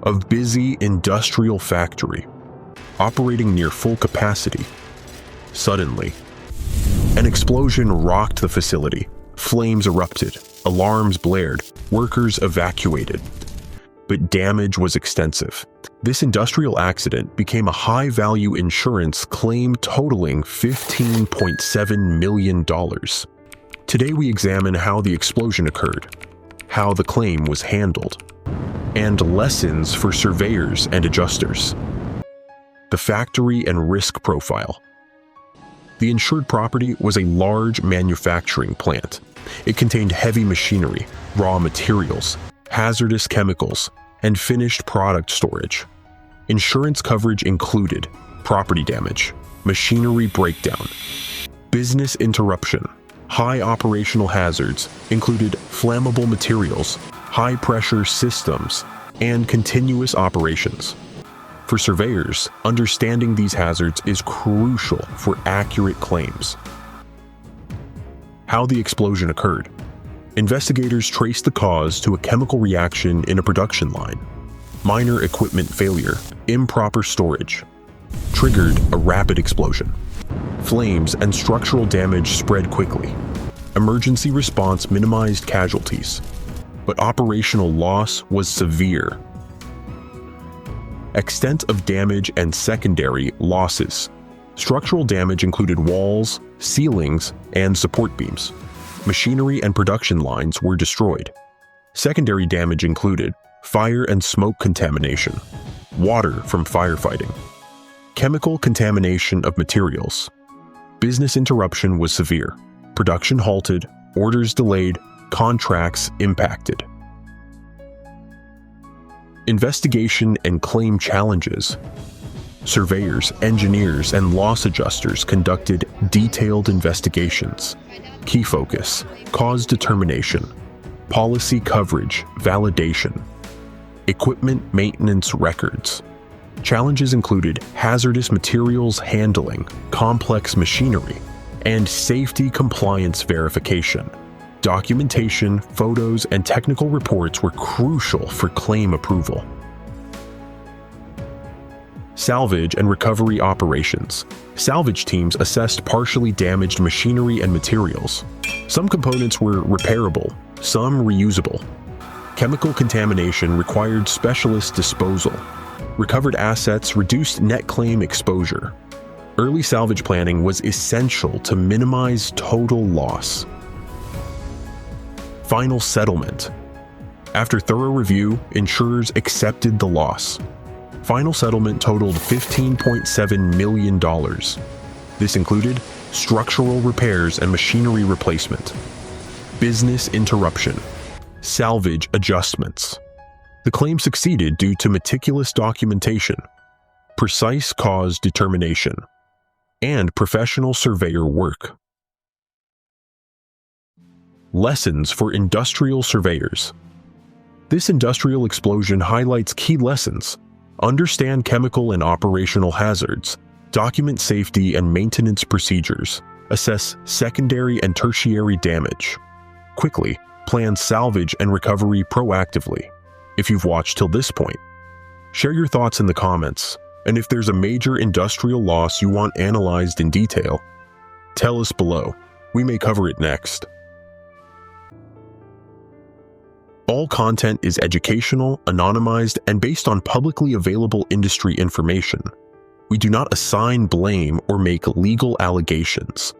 of busy industrial factory, operating near full capacity. Suddenly, an explosion rocked the facility. Flames erupted, alarms blared, workers evacuated. But damage was extensive. This industrial accident became a high-value insurance claim totaling $15.7 million. Today we examine how the explosion occurred, how the claim was handled, and lessons for surveyors and adjusters. The factory and risk profile. The insured property was a large manufacturing plant. It contained heavy machinery, raw materials, hazardous chemicals, and finished product storage. Insurance coverage included property damage, machinery breakdown, business interruption. High operational hazards included flammable materials, high-pressure systems, and continuous operations. For surveyors, understanding these hazards is crucial for accurate claims. How the explosion occurred. Investigators traced the cause to a chemical reaction in a production line. Minor equipment failure, improper storage, triggered a rapid explosion. Flames and structural damage spread quickly. Emergency response minimized casualties, but operational loss was severe. Extent of damage and secondary losses. Structural damage included walls, ceilings, and support beams. Machinery and production lines were destroyed. Secondary damage included fire and smoke contamination, water from firefighting, chemical contamination of materials. Business interruption was severe. Production halted, orders delayed, contracts impacted. Investigation and claim challenges. Surveyors, engineers, and loss adjusters conducted detailed investigations. Key focus: cause determination, policy coverage, validation, equipment maintenance records. Challenges included hazardous materials handling, complex machinery, and safety compliance verification. Documentation, photos, and technical reports were crucial for claim approval. Salvage and recovery operations. Salvage teams assessed partially damaged machinery and materials. Some components were repairable, some reusable. Chemical contamination required specialist disposal. Recovered assets reduced net claim exposure. Early salvage planning was essential to minimize total loss. Final settlement. After thorough review, insurers accepted the loss. Final settlement totaled $15.7 million. This included structural repairs and machinery replacement, business interruption, salvage adjustments. The claim succeeded due to meticulous documentation, precise cause determination, and professional surveyor work. Lessons for industrial surveyors. This industrial explosion highlights key lessons. Understand chemical and operational hazards, document safety and maintenance procedures, assess secondary and tertiary damage. Quickly, plan salvage and recovery proactively. If you've watched till this point, share your thoughts in the comments, and if there's a major industrial loss you want analyzed in detail, tell us below. We may cover it next. All content is educational, anonymized, and based on publicly available industry information. We do not assign blame or make legal allegations.